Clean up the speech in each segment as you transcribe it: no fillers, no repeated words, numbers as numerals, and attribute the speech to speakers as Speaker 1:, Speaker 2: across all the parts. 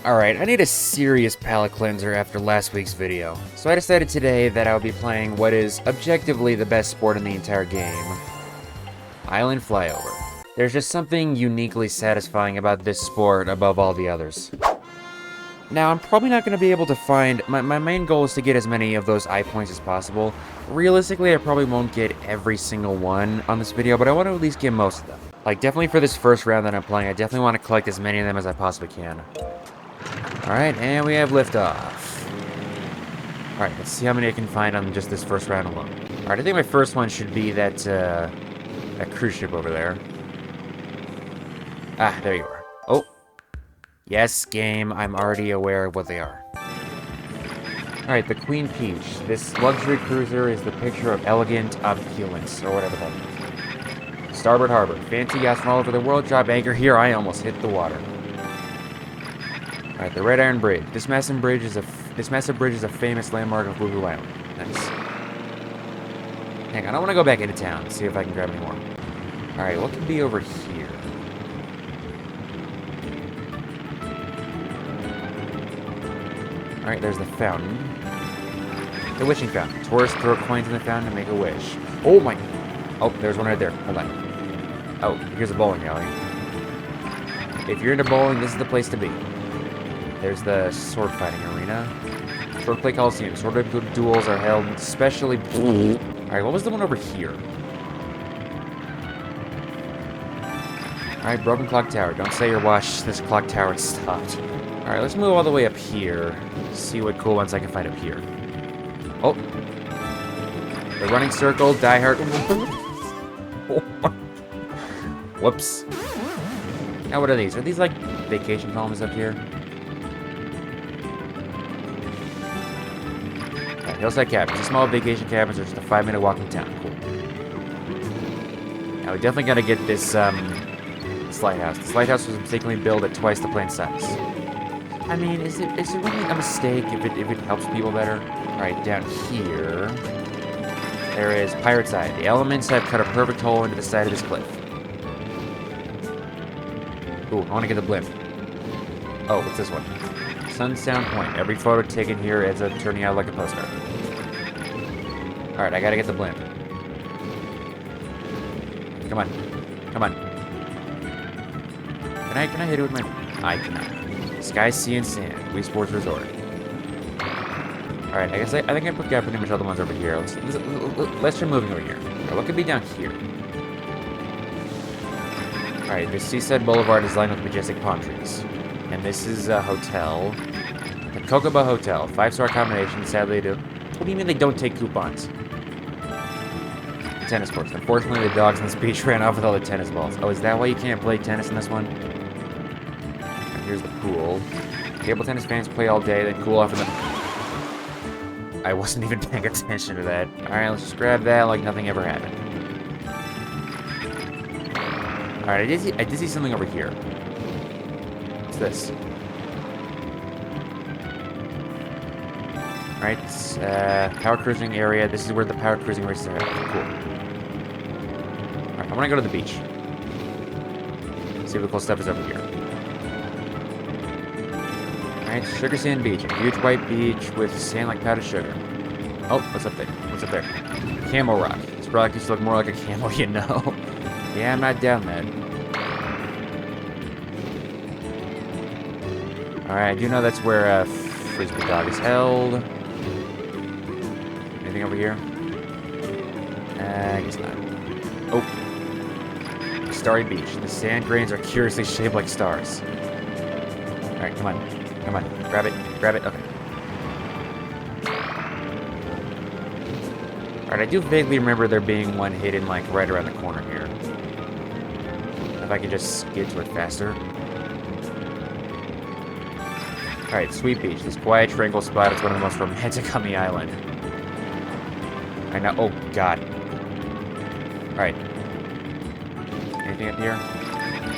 Speaker 1: Alright, I need a serious palate cleanser after last week's video, so I decided today that I would be playing what is objectively the best sport in the entire game, Island Flyover. There's just something uniquely satisfying about this sport above all the others. Now, I'm probably not going to be able to find... My main goal is to get as many of those eye points as possible. Realistically, I probably won't get every single one on this video, but I want to at least get most of them. Like, definitely for this first round that I'm playing, I definitely want to collect as many of them as I possibly can. Alright, and we have liftoff. Alright, let's see how many I can find on just this first round alone. Alright, I think my first one should be that cruise ship over there. Ah, there you are. Oh. Yes, game, I'm already aware of what they are. Alright, the Queen Peach. This luxury cruiser is the picture of elegant opulence, or whatever that is. Starboard harbor. Fancy yachts from all over the world drop anchor here. I almost hit the water. Alright, the Red Iron Bridge. This massive bridge is a famous landmark of Wuhu Island. Nice. Hang on, I want to go back into town and see if I can grab any more. Alright, what could be over here? Alright, there's the fountain. The wishing fountain. Tourists throw coins in the fountain to make a wish. Oh my... Oh, there's one right there. Hold on. Oh, here's a bowling alley. If you're into bowling, this is the place to be. There's the sword fighting arena. Swordplay Coliseum. Sword duels are held especially... Alright, what was the one over here? Alright, broken clock tower. Don't say your watch. This clock tower stopped. Alright, let's move all the way up here. See what cool ones I can find up here. Oh. The running circle. Die Hard. Whoops. Now what are these? Are these like vacation homes up here? Hillside Cabins. These small vacation cabins are just a 5-minute walk from town. Cool. Now we definitely gotta get this lighthouse. This lighthouse was mistakenly built at twice the planned size. I mean, is it really a mistake if it helps people better? Alright, down here there is Pirate's Eye. The elements have cut a perfect hole into the side of this cliff. Ooh, I wanna get the blimp. Oh, what's this one? Sundown Point. Every photo taken here ends up turning out like a postcard. Alright, I gotta get the blimp. Come on. Come on. Can I hit it with my... I cannot. Sky, Sea, and Sand. Wii Sports Resort. Alright, I think I got pretty much all the ones over here. Let's try moving over here. Alright, what could be down here? Alright, the Seaside Boulevard is lined with majestic palm trees. And this is a hotel. The Kokoba Hotel. 5-star combination. Sadly, they do. What do you mean they don't take coupons? Tennis courts. Unfortunately, the dogs on this beach ran off with all the tennis balls. Oh, is that why you can't play tennis in this one? And here's the pool. Table tennis fans play all day, then cool off in the... I wasn't even paying attention to that. Alright, let's just grab that like nothing ever happened. Alright, I did see something over here. What's this? Alright, power cruising area. This is where the power cruising races are happening. Cool. Alright, I want to go to the beach. See what cool stuff is over here. Alright, Sugar Sand Beach. A huge white beach with sand like powdered sugar. Oh, what's up there? What's up there? Camel Rock. This rock used to look more like a camel, you know. Yeah, I'm not down that. Alright, I do know that's where Frisbee Dog is held. Anything over here? I guess not. Oh. Starry Beach. The sand grains are curiously shaped like stars. Alright, come on. Come on. Grab it. Grab it. Okay. Alright, I do vaguely remember there being one hidden, like, right around the corner here. If I could just get to it faster. Alright, Sweet Beach. This quiet, tranquil spot is one of the most romantic on the island. I know. Oh, God. Alright. Anything up here?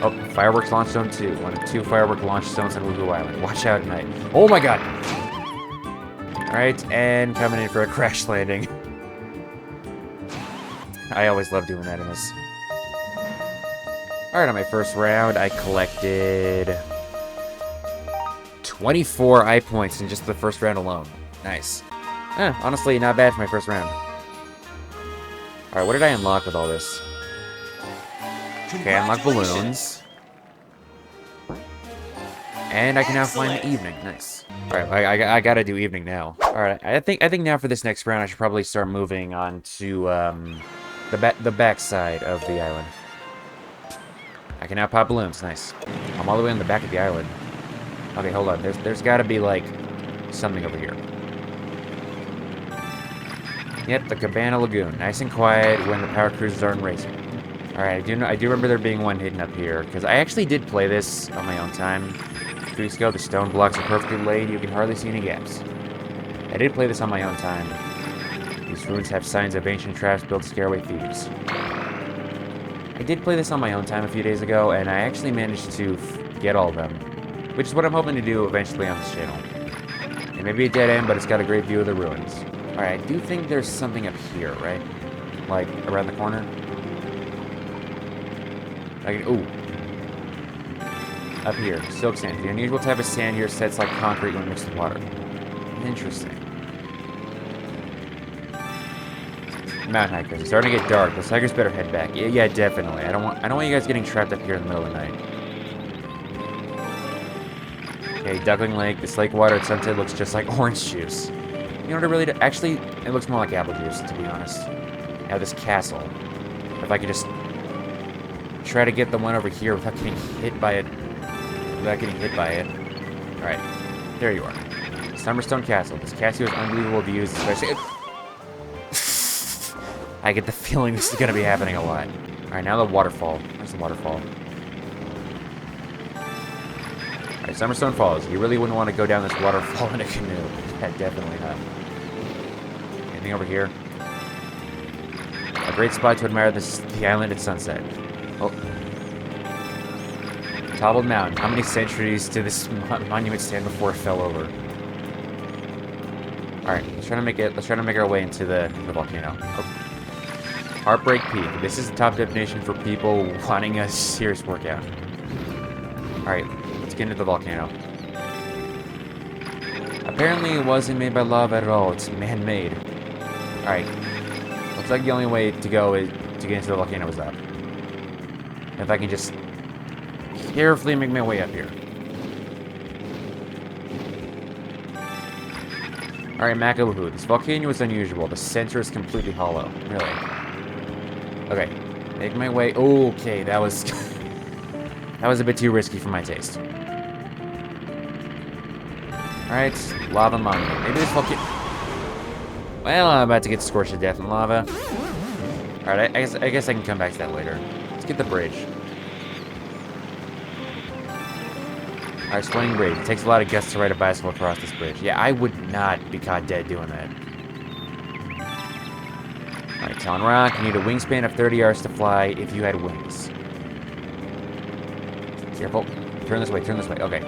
Speaker 1: Oh, fireworks launch zone 2. One of 2 firework launch zones on Wuhu Island. Watch out at night. Oh my God! Alright, and coming in for a crash landing. I always love doing that in this. Alright, on my first round, I collected 24 eye points in just the first round alone. Nice. Honestly, not bad for my first round. Alright, what did I unlock with all this? Okay, I unlocked balloons. And I can now find the evening. Nice. Alright, I gotta do evening now. Alright, I think now for this next round I should probably start moving on to the back side of the island. I can now pop balloons. Nice. I'm all the way on the back of the island. Okay, hold on. There's gotta be like something over here. Yep, the Cabana Lagoon. Nice and quiet when the power cruisers aren't racing. Alright, I do remember there being one hidden up here, because I actually did play this on my own time. 2 weeks ago, the stone blocks are perfectly laid, you can hardly see any gaps. I did play this on my own time. These ruins have signs of ancient traps built to scare away thieves. I did play this on my own time a few days ago, and I actually managed to get all of them, which is what I'm hoping to do eventually on this channel. It may be a dead end, but it's got a great view of the ruins. Alright, I do think there's something up here, right? Like, around the corner? Ooh. Up here, silk sand. The unusual type of sand here sets like concrete when mixed with water. Interesting. Mountain hikers. It's starting to get dark. Those hikers better head back. Yeah, definitely. I don't want you guys getting trapped up here in the middle of the night. Okay, Duckling Lake. This lake water at sunset looks just like orange juice. You know what it really does? Actually, it looks more like apple juice, to be honest. Now this castle. If I could just try to get the one over here without getting hit by it. Alright, there you are. Summerstone Castle. This castle has unbelievable views, especially... I get the feeling this is going to be happening a lot. Alright, now the waterfall. Where's the waterfall? Alright, Summerstone Falls. You really wouldn't want to go down this waterfall in a canoe. Yeah, definitely not. Anything over here? A great spot to admire the island at sunset. Oh. Toppled mountain. How many centuries did this monument stand before it fell over? Alright, let's try to make our way into the volcano. Oh. Heartbreak Peak. This is the top definition for people wanting a serious workout. Alright, let's get into the volcano. Apparently it wasn't made by lava at all. It's man-made. Alright. Looks like the only way to go is to get into the volcano is up. If I can just carefully make my way up here. Alright, Wuhu. This volcano is unusual. The center is completely hollow. Really. Okay. Make my way. Okay, that was... that was a bit too risky for my taste. Alright, lava monument. Maybe this volcano... Well, I'm about to get scorched to death in lava. Alright, I guess I can come back to that later. Let's get the bridge. Alright, swinging bridge. It takes a lot of guts to ride a bicycle across this bridge. Yeah, I would not be caught dead doing that. Alright, Talon Rock. You need a wingspan of 30 yards to fly if you had wings. Careful. Turn this way, turn this way. Okay.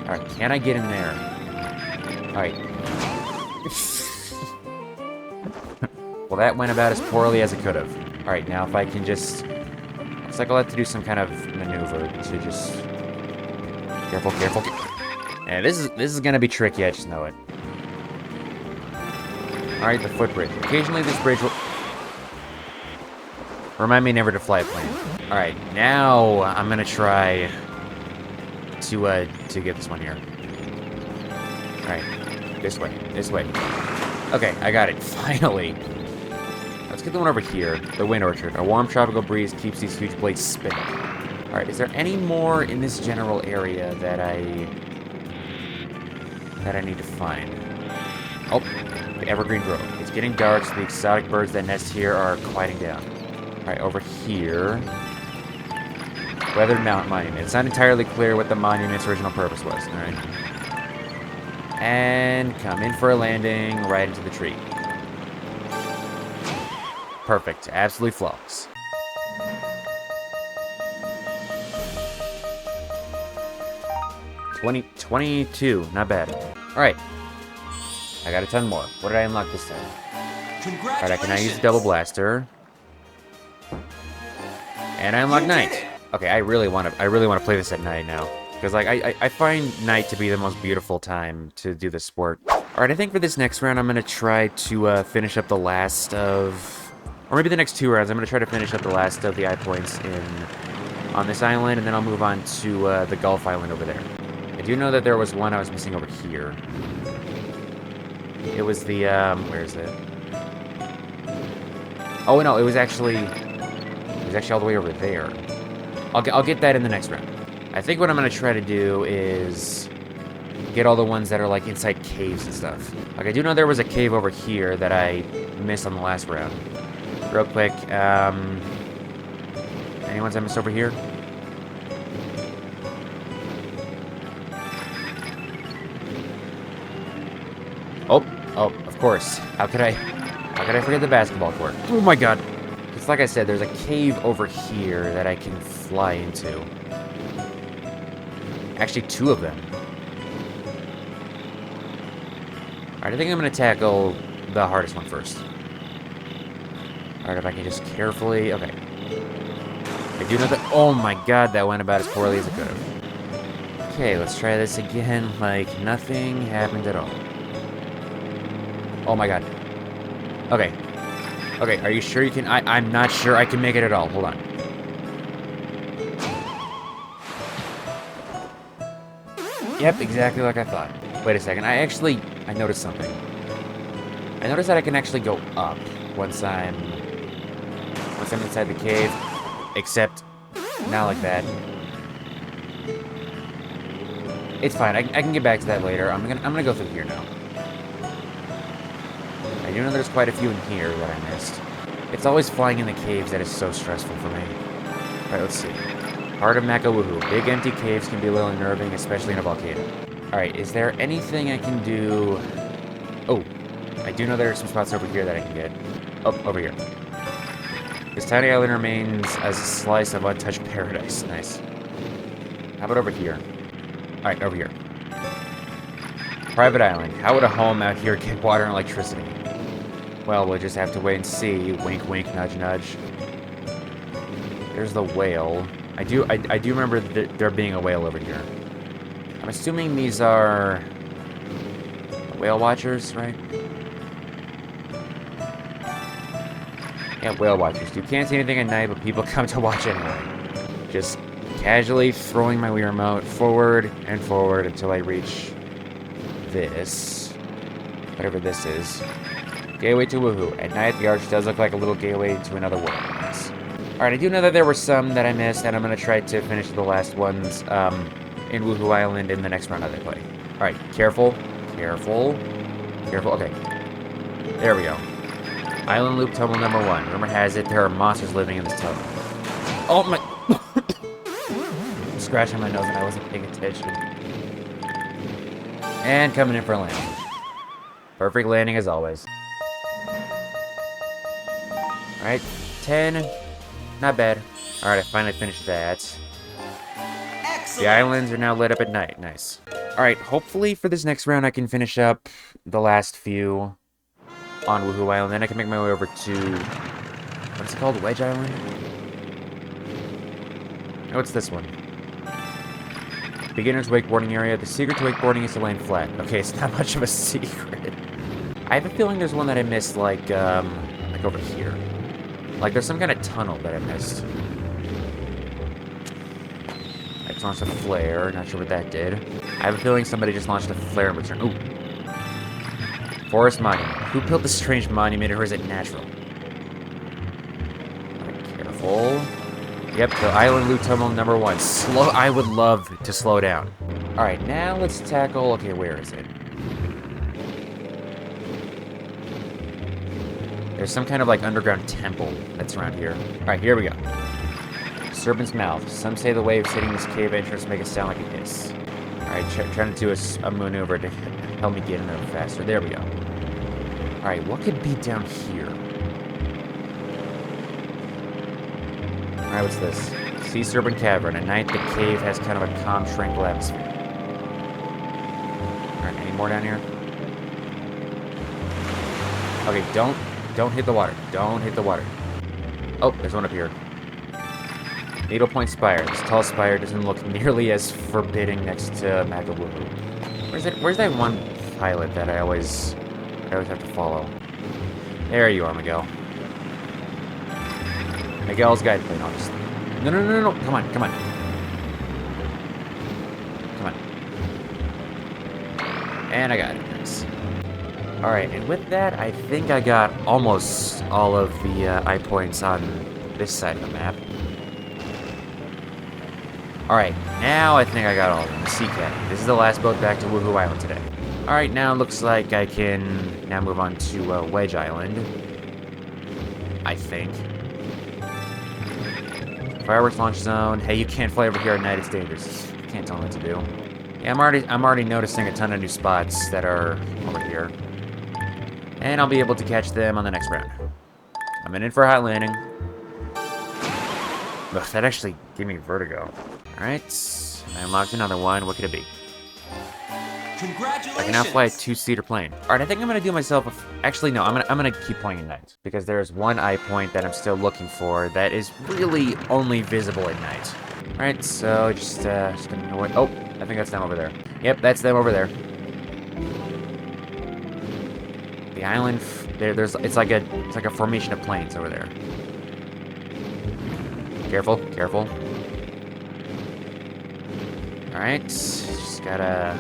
Speaker 1: Alright, can I get in there? Alright. Well, that went about as poorly as it could have. Alright, now if I can just... Looks like I'll have to do some kind of maneuver to just... Careful, careful. And this is gonna be tricky, I just know it. Alright, the footbridge. Occasionally this bridge will... Remind me never to fly a plane. Alright, now I'm gonna try to get this one here. Alright, this way, this way. Okay, I got it, finally. Let's get the one over here, the Wind Orchard. A warm tropical breeze keeps these huge blades spinning. Alright, is there any more in this general area that I need to find? Oh, the Evergreen Grove. It's getting dark, so the exotic birds that nest here are quieting down. Alright, over here. Weathered Mountain Monument. It's not entirely clear what the monument's original purpose was. Alright. And come in for a landing right into the tree. Perfect. Absolutely flawless. $22. Not bad. Alright. I got a ton more. What did I unlock this time? Alright, I can now use the double blaster. And I unlock night. Okay, I really want to play this at night now. Because, like, I find night to be the most beautiful time to do this sport. Alright, I think for this next round, I'm going to try to finish up the last of... Or maybe the next 2 rounds, I'm going to try to finish up the last of the eye points on this island, and then I'll move on to the Gulf Island over there. I do know that there was one I was missing over here. It was the, where is it? Oh, no, it was actually all the way over there. I'll get that in the next round. I think what I'm going to try to do is get all the ones that are, like, inside caves and stuff. Like, I do know there was a cave over here that I missed on the last round. Real quick, any ones I missed over here? Oh, of course. How could I forget the basketball court? Oh my god. It's like I said, there's a cave over here that I can fly into. Actually, 2 of them. Alright, I think I'm going to tackle the hardest one first. Alright, if I can just carefully... Okay. I do know that... Oh my god, that went about as poorly as it could have. Okay, let's try this again like nothing happened at all. Oh my god. Okay. Okay, are you sure you can... I'm not sure I can make it at all. Hold on. Yep, exactly like I thought. Wait a second. I noticed something. I noticed that I can actually go up once I'm inside the cave. Except, not like that. It's fine. I can get back to that later. I'm gonna go through here now. I do know there's quite a few in here that I missed. It's always flying in the caves that is so stressful for me. Alright, let's see. Heart of Wuhu. Big empty caves can be a little unnerving, especially in a volcano. Alright, is there anything I can do... Oh, I do know there are some spots over here that I can get. Oh, over here. This tiny island remains as a slice of untouched paradise. Nice. How about over here? Alright, over here. Private island. How would a home out here get water and electricity? Well, we'll just have to wait and see. Wink, wink, nudge, nudge. There's the whale. I do remember there being a whale over here. I'm assuming these are whale watchers, right? Yeah, whale watchers. You can't see anything at night, but people come to watch anyway. Just casually throwing my Wii remote forward and forward until I reach this. Whatever this is. Gateway to Wuhu. At night, the arch does look like a little gateway to another world. Nice. Alright, I do know that there were some that I missed, and I'm going to try to finish the last ones in Wuhu Island in the next round that I play. Alright, careful. Careful. Careful. Okay. There we go. Island Loop Tunnel number 1. Rumor has it there are monsters living in this tunnel. Oh my... I'm scratching my nose and I wasn't paying attention. And coming in for a landing. Perfect landing as always. Alright, 10. Not bad. Alright, I finally finished that. Excellent. The islands are now lit up at night. Nice. Alright, hopefully for this next round I can finish up the last few on Wuhu Island. Then I can make my way over to... What's it called? Wedge Island? Oh, it's this one. Beginner's wakeboarding area. The secret to wakeboarding is to land flat. Okay, it's not much of a secret. I have a feeling there's one that I missed, like over here. Like, there's some kind of tunnel that I missed. I just launched a flare. Not sure what that did. I have a feeling somebody just launched a flare in return. Ooh. Forest monument. Who built this strange monument, or is it natural? Right, careful. Yep, the Island Loop Tunnel number 1. Slow. I would love to slow down. Alright, now let's tackle... Okay, where is it? There's some kind of, like, underground temple that's around here. Alright, here we go. Serpent's Mouth. Some say the waves hitting this cave entrance make it sound like a hiss. Alright, trying to do a maneuver to help me get in there faster. There we go. Alright, what could be down here? Alright, what's this? Sea Serpent Cavern. At night, the cave has kind of a calm, tranquil atmosphere. Alright, any more down here? Okay, don't hit the water. Don't hit the water. Oh, there's one up here. Needlepoint Spire. This tall spire doesn't look nearly as forbidding next to Wuhu. Where's that one pilot that I always have to follow? There you are, Miguel. Miguel's guide plane, obviously. No. Come on. Come on. And I got it. Nice. Alright, and with that, I think I got almost all of the eye points on this side of the map. Alright, now I think I got all of them. The Sea Cat. This is the last boat back to Wuhu Island today. Alright, now it looks like I can now move on to Wedge Island. I think. Fireworks launch zone. Hey, you can't fly over here at night, it's dangerous. You can't tell me what to do. Yeah, I'm already noticing a ton of new spots that are over here. And I'll be able to catch them on the next round. I'm in for a hot landing. Ugh, that actually gave me vertigo. Alright, I unlocked another one. What could it be?
Speaker 2: Congratulations!
Speaker 1: I can now fly a 2-seater plane. Alright, I think I'm gonna do myself actually no, I'm gonna keep playing at night. Because there's one eye point that I'm still looking for that is really only visible at night. Alright, so just gonna go away. Oh, I think that's them over there. Yep, that's them over there. The island it's like a formation of planes over there. Careful. Alright, just gotta...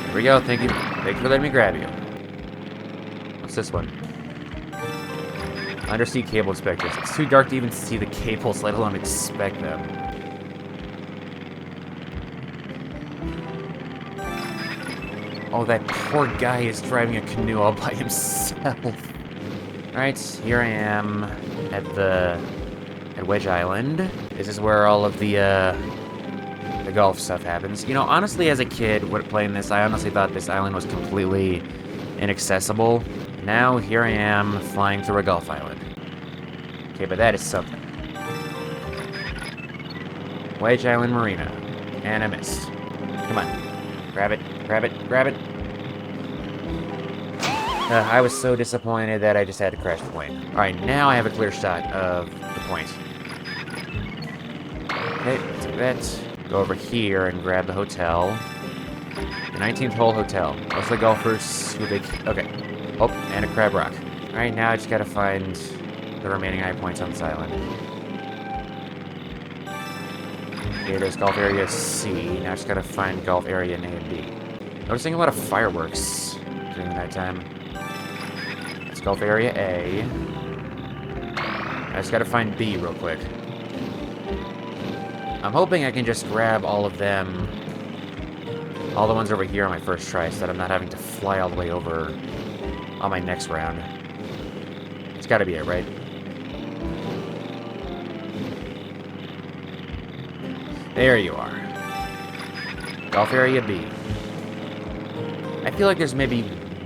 Speaker 1: There we go, thank you for letting me grab you. What's this one? Undersea cable inspectors. It's too dark to even see the cables, let alone inspect them. Oh, that poor guy is driving a canoe all by himself. Alright, here I am at Wedge Island. This is where all of the golf stuff happens. You know, honestly, as a kid, when playing this, I honestly thought this island was completely inaccessible. Now, here I am, flying through a golf island. Okay, but that is something. Wedge Island Marina. And I missed. Come on. Grab it. I was so disappointed that I just had to crash the plane. Alright, now I have a clear shot of the point. Okay, take that. Go over here and grab the hotel. The 19th hole hotel. Most of the golfers who okay. Oh, and a crab rock. Alright, now I just gotta find the remaining eye points on this island. Okay, there's golf area C. Now I just gotta find golf area A and B. Noticing a lot of fireworks during that time. That's golf area A. I just gotta find B real quick. I'm hoping I can just grab all of them, all the ones over here on my first try, so that I'm not having to fly all the way over on my next round. It's gotta be it, right? There you are. Golf area B. I feel like there's maybe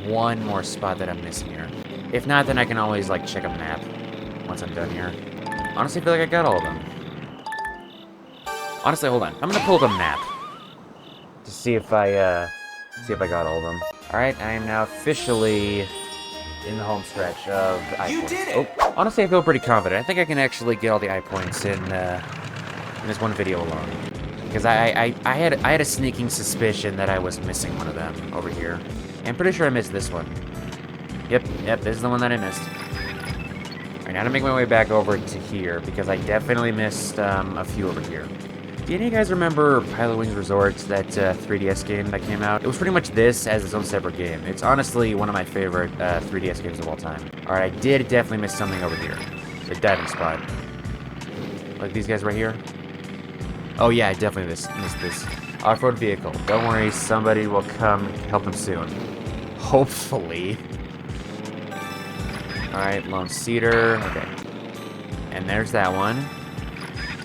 Speaker 1: one more spot that I'm missing here. If not, then I can always, like, check a map once I'm done here. Honestly, I feel like I got all of them. Honestly, hold on. I'm gonna pull up a map to see if I got all of them. Alright, I am now officially in the home stretch of the eye points.
Speaker 2: Did it!
Speaker 1: Oh, honestly, I feel pretty confident. I think I can actually get all the eye points in this one video alone. Because I had a sneaking suspicion that I was missing one of them over here. I'm pretty sure I missed this one. Yep, this is the one that I missed. Alright, now to make my way back over to here, because I definitely missed a few over here. Do any of you guys remember Wii Resort, that 3DS game that came out? It was pretty much this as its own separate game. It's honestly one of my favorite 3DS games of all time. Alright, I did definitely miss something over here. The diving spot. Like these guys right here. Oh yeah, I definitely missed this. Off-road vehicle. Don't worry, somebody will come help them soon. Hopefully. Alright, lone cedar. Okay. And there's that one.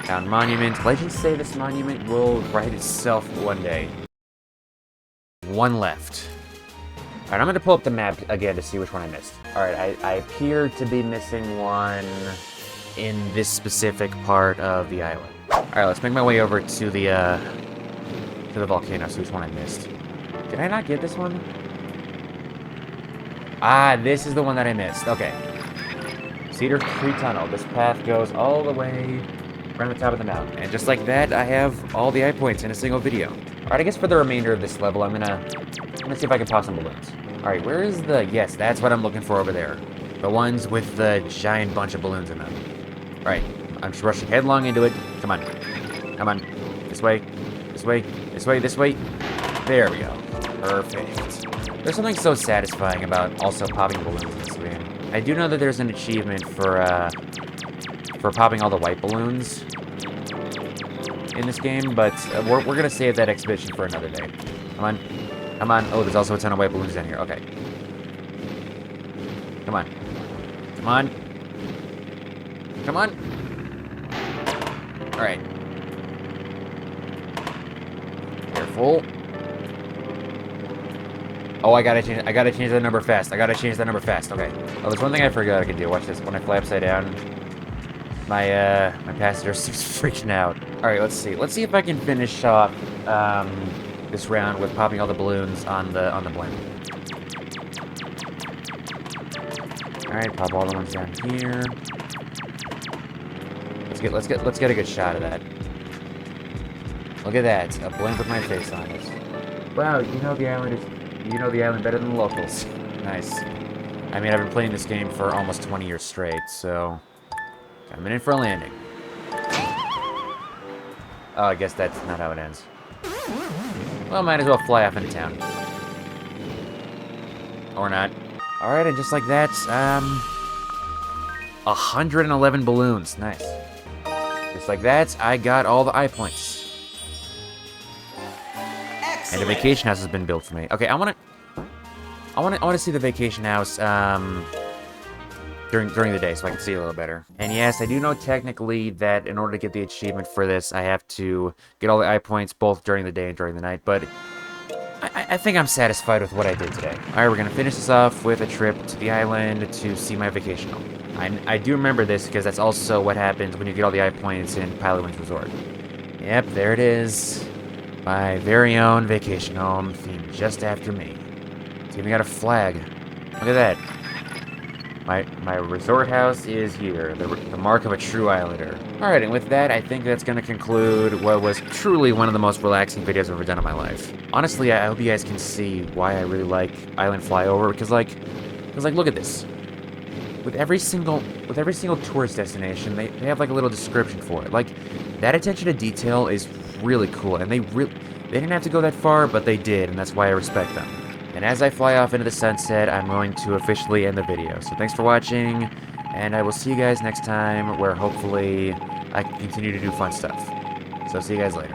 Speaker 1: Found monument. Legends say this monument will right itself one day. One left. Alright, I'm going to pull up the map again to see which one I missed. Alright, I appear to be missing one in this specific part of the island. Alright, let's make my way over to the volcano, see which one I missed. Did I not get this one? Ah, this is the one that I missed. Okay. Cedar Tree Tunnel. This path goes all the way around the top of the mountain. And just like that, I have all the eye points in a single video. Alright, I guess for the remainder of this level, I'm gonna see if I can pop some balloons. Alright, where is the... Yes, that's what I'm looking for over there. The ones with the giant bunch of balloons in them. Alright, I'm just rushing headlong into it. Come on. Come on. This way. This way. This way. This way. There we go. Perfect. There's something so satisfying about also popping balloons in this game. I do know that there's an achievement for popping all the white balloons in this game, but we're gonna save that exhibition for another day. Come on. Come on. Oh, there's also a ton of white balloons down here. Okay. Come on. Come on. Come on. Alright. Careful. Oh, I gotta change that number fast. I gotta change that number fast. Okay. Oh, there's one thing I forgot I could do. Watch this. When I fly upside down, my passenger starts freaking out. Alright, let's see. Let's see if I can finish off this round with popping all the balloons on the blimp. Alright, pop all the ones down here. Let's get a good shot of that. Look at that. A blimp with my face on it. Wow, you know the island better than the locals. Nice. I mean, I've been playing this game for almost 20 years straight, so coming in for a landing. Oh, I guess that's not how it ends. Well, might as well fly off into town. Or not. Alright, and just like that, 111 balloons. Nice. Just like that, I got all the eye points. Excellent. And a vacation house has been built for me. Okay, I want to see the vacation house during the day so I can see it a little better. And yes, I do know technically that in order to get the achievement for this, I have to get all the eye points both during the day and during the night, but I think I'm satisfied with what I did today. Alright, we're going to finish this off with a trip to the island to see my vacation home. I do remember this because that's also what happens when you get all the eye points in Pilot Wings Resort. Yep, there it is. My very own vacation home, themed just after me. It's even got a flag. Look at that. My resort house is here, the mark of a true islander. Alright, and with that, I think that's going to conclude what was truly one of the most relaxing videos I've ever done in my life. Honestly, I hope you guys can see why I really like Island Flyover, because look at this. With every single tourist destination, they have like a little description for it. Like, that attention to detail is really cool, and they didn't have to go that far, but they did, and that's why I respect them. And as I fly off into the sunset, I'm going to officially end the video. So thanks for watching, and I will see you guys next time, where hopefully I can continue to do fun stuff. So see you guys later.